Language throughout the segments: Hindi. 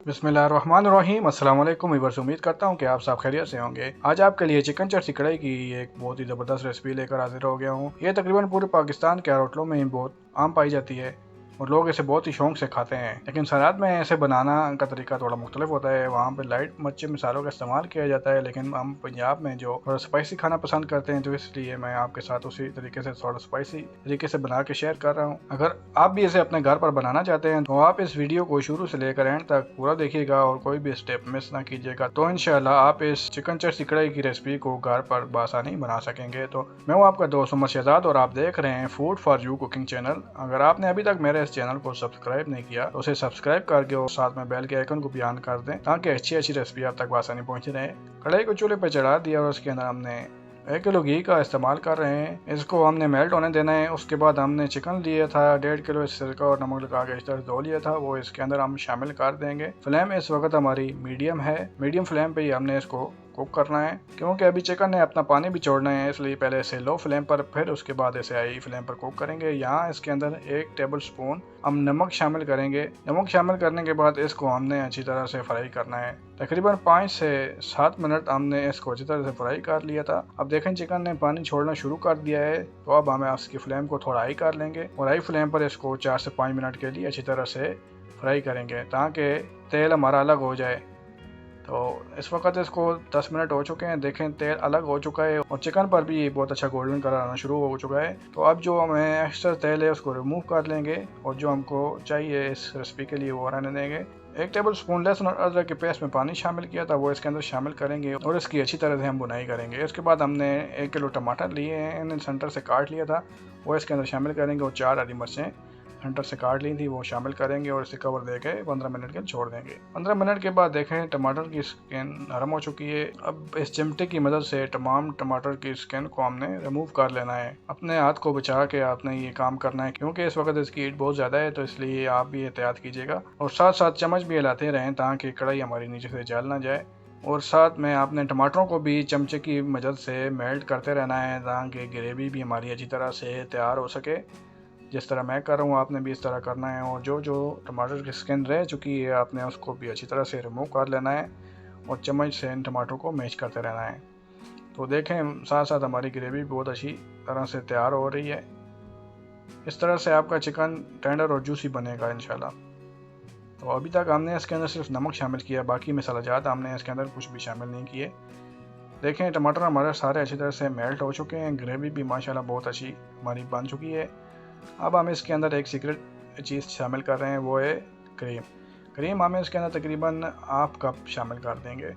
बिस्मिल्लाहिर्रहमानिर्रहीम। अस्सलाम वालेकुम व्यूअर्स, उम्मीद करता हूँ कि आप सब खैरियत से होंगे। आज आपके लिए चिकन चर्सी कढ़ाई की एक बहुत ही ज़बरदस्त रेसिपी लेकर हाजिर हो गया हूँ। ये तकरीबन पूरे पाकिस्तान के होटलों में ही बहुत आम पाई जाती है और लोग इसे बहुत ही शौक से खाते हैं। लेकिन सलाद में इसे बनाना का तरीका थोड़ा मुख्तलिफ होता है। वहाँ पे लाइट मिर्ची मसालों का इस्तेमाल किया जाता है, लेकिन हम पंजाब में जो थोड़ा स्पाइसी खाना पसंद करते हैं, तो इसलिए मैं आपके साथ उसी तरीके से थोड़ा स्पाइसी तरीके से बना के शेयर कर रहा हूँ। अगर आप भी इसे अपने घर पर बनाना चाहते हैं तो आप इस वीडियो को शुरू से लेकर एंड तक पूरा देखिएगा और कोई भी स्टेप मिस ना कीजिएगा। तो इंशाल्लाह आप इस चिकन चर्सी कढ़ाई की रेसिपी को घर पर बआसानी बना सकेंगे। तो मैं हूँ आपका दोस्त उमर शहजाद और आप देख रहे हैं food for you cooking channel. अगर आपने अभी तक मेरे इस चैनल को सब्सक्राइब नहीं किया तो उसे सब्सक्राइब करके और साथ में बेल के आइकन को भी ऑन कर दें, ताकि अच्छी अच्छी रेसिपी आप तक बआसानी पहुंच रहे। कढ़ाई को चूल्हे पर चढ़ा दिया और उसके अंदर हमने 1 किलो घी का इस्तेमाल कर रहे हैं। इसको हमने मेल्ट होने देना है। उसके बाद हमने चिकन लिया था 1.5 किलो, सिरका और नमक लगा के इस तरह धो लिया था, वो इसके अंदर हम शामिल कर देंगे। फ्लेम इस वक्त हमारी मीडियम है। मीडियम फ्लेम पे ही हमने इसको कुक करना है, क्योंकि अभी चिकन ने अपना पानी भी छोड़ना है, इसलिए पहले इसे लो फ्लेम पर, फिर उसके बाद इसे हाई फ्लेम पर कुक करेंगे। यहाँ इसके अंदर 1 टेबल स्पून हम नमक शामिल करेंगे। नमक शामिल करने के बाद इसको हमने अच्छी तरह से फ्राई करना है। तकरीबन 5 से 7 मिनट हमने इसको अच्छी तरह से फ्राई कर लिया था। अब देखें चिकन ने पानी छोड़ना शुरू कर दिया है, तो अब हमें इसकी फ्लेम को थोड़ा हाई कर लेंगे और हाई फ्लेम पर इसको 4 से 5 मिनट के लिए अच्छी तरह से फ्राई करेंगे, ताकि तेल हमारा अलग हो जाए। तो इस वक्त इसको 10 मिनट हो चुके हैं। देखें तेल अलग हो चुका है और चिकन पर भी बहुत अच्छा गोल्डन कलर आना शुरू हो चुका है। तो अब जो हमें एक्स्ट्रा तेल है उसको रिमूव कर लेंगे और जो हमको चाहिए इस रेसिपी के लिए वो रहने देंगे। 1 टेबल स्पून लहसुन और अदरक के पेस्ट में पानी शामिल किया था, वो इसके अंदर शामिल करेंगे और इसकी अच्छी तरह से हम बुनाई करेंगे। इसके बाद हमने 1 किलो टमाटर लिए हैं, इन्हें सेंटर से काट लिया था, वो इसके अंदर शामिल करेंगे और 4 हरी मिर्चें सेंटर से काट ली थी वो शामिल करेंगे और इसे कवर देके 15 मिनट के छोड़ देंगे। 15 मिनट के बाद देखें टमाटर की स्किन नरम हो चुकी है। अब इस चिमटे की मदद से तमाम टमाटर की स्किन को हमने रिमूव कर लेना है। अपने हाथ को बचा के आपने ये काम करना है, क्योंकि इस वक्त इसकी हीट बहुत ज़्यादा है, तो इसलिए आप भी एहतियात कीजिएगा और साथ साथ चम्मच भी हिलाते रहें ताकि कढ़ाई हमारी नीचे से जल ना जाए। और साथ में आपने टमाटरों को भी चमचे की मदद से मेल्ट करते रहना है, ताकि ग्रेवी भी हमारी अच्छी तरह से तैयार हो सके। जिस तरह मैं कर रहा हूँ आपने भी इस तरह करना है और जो जो टमाटर की स्किन रह चुकी है आपने उसको भी अच्छी तरह से रिमूव कर लेना है और चम्मच से इन टमाटरों को मैश करते रहना है। तो देखें साथ साथ हमारी ग्रेवी बहुत अच्छी तरह से तैयार हो रही है। इस तरह से आपका चिकन टेंडर और जूसी बनेगा इंशाल्लाह। तो अभी तक हमने इसके अंदर सिर्फ नमक शामिल किया, बाकी मसाला जात हमने इसके अंदर कुछ भी शामिल नहीं किए। देखें टमाटर हमारे सारे अच्छी तरह से मेल्ट हो चुके हैं, ग्रेवी भी माशाल्लाह बहुत अच्छी हमारी बन चुकी है। अब हम इसके अंदर एक सीक्रेट चीज़ शामिल कर रहे हैं, वो है क्रीम। क्रीम हम इसके अंदर तकरीबन हाफ कप शामिल कर देंगे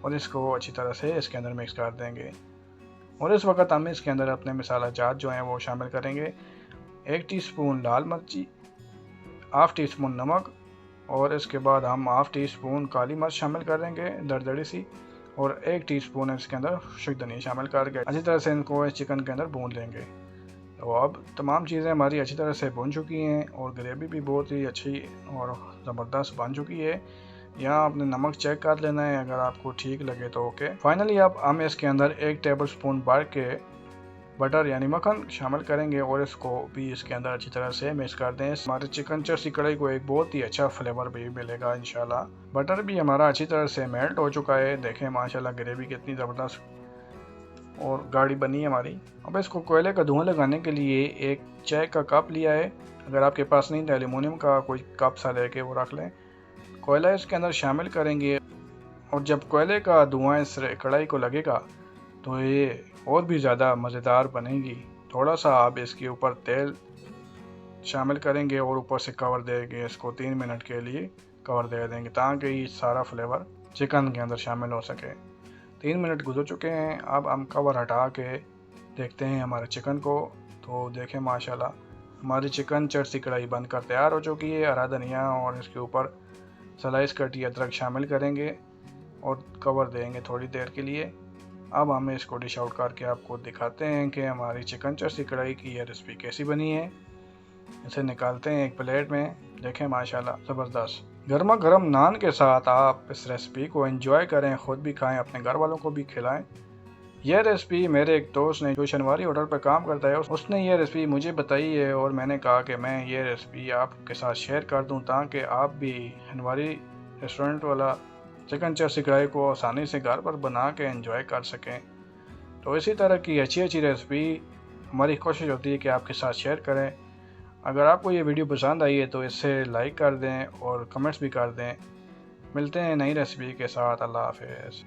और इसको अच्छी तरह से इसके अंदर मिक्स कर देंगे। और इस वक्त हम इसके अंदर अपने मसाला जात जो हैं वो शामिल करेंगे। 1 टीस्पून लाल मिर्ची, हाफ़ टी स्पून नमक और इसके बाद हम हाफ़ टी स्पून काली मिर्च शामिल कर देंगे दरदरी सी, और 1 टीस्पून इसके अंदर खुशक धनिया शामिल करके अच्छी तरह से इनको चिकन के अंदर भून लेंगे। तो अब तमाम चीज़ें हमारी अच्छी तरह से बन चुकी हैं और ग्रेवी भी बहुत ही अच्छी और ज़बरदस्त बन चुकी है। यहाँ आपने नमक चेक कर लेना है, अगर आपको ठीक लगे तो ओके। फाइनली अब हम इसके अंदर 1 टेबल स्पून भर के बटर यानी मक्खन शामिल करेंगे और इसको भी इसके अंदर अच्छी तरह से मिक्स कर दें। हमारे चिकन चर्सी कढ़ाई को एक बहुत ही अच्छा फ्लेवर भी मिलेगा इंशाल्लाह। बटर भी हमारा अच्छी तरह से मेल्ट हो चुका है। देखें माशाल्लाह ग्रेवी कितनी ज़बरदस्त और गाढ़ी बनी है हमारी। अब इसको कोयले का धुआं लगाने के लिए एक चाय का कप लिया है, अगर आपके पास नहीं तो एल्यूमिनियम का कोई कप सा लेके वो रख लें। कोयला इसके अंदर शामिल करेंगे और जब कोयले का धुआं इस कढ़ाई को लगेगा तो ये और भी ज़्यादा मज़ेदार बनेगी। थोड़ा सा आप इसके ऊपर तेल शामिल करेंगे और ऊपर से कवर देंगे, इसको 3 मिनट के लिए कवर दे देंगे ताकि ये सारा फ्लेवर चिकन के अंदर शामिल हो सके। 3 मिनट गुजर चुके हैं। अब हम कवर हटा के देखते हैं हमारे चिकन को। तो देखें माशाल्लाह हमारी चिकन चर्सी कढ़ाई बनकर तैयार हो चुकी है। हरा धनिया और इसके ऊपर स्लाइस कटी अदरक शामिल करेंगे और कवर देंगे थोड़ी देर के लिए। अब हम इसको डिश आउट करके आपको दिखाते हैं कि हमारी चिकन चर्सी कढ़ाई की यह रेसिपी कैसी बनी है। इसे निकालते हैं एक प्लेट में। देखें माशाल्लाह ज़बरदस्त गर्मा गर्म नान के साथ आप इस रेसिपी को एंजॉय करें, ख़ुद भी खाएं, अपने घर वालों को भी खिलाएं। यह रेसिपी मेरे एक दोस्त ने जो शनवारी होटल पर काम करता है उसने ये रेसिपी मुझे बताई है और मैंने कहा कि मैं ये रेसिपी आपके साथ शेयर कर दूं ताकि आप भी शनवारी रेस्टोरेंट वाला चिकन चर्सी कढ़ाई को आसानी से घर पर बना के एंजॉय कर सकें। तो इसी तरह की अच्छी अच्छी रेसिपी हमारी कोशिश होती है कि आपके साथ शेयर करें। अगर आपको ये वीडियो पसंद आई है तो इसे लाइक कर दें और कमेंट्स भी कर दें। मिलते हैं नई रेसिपी के साथ। अल्लाह हाफ़िज़।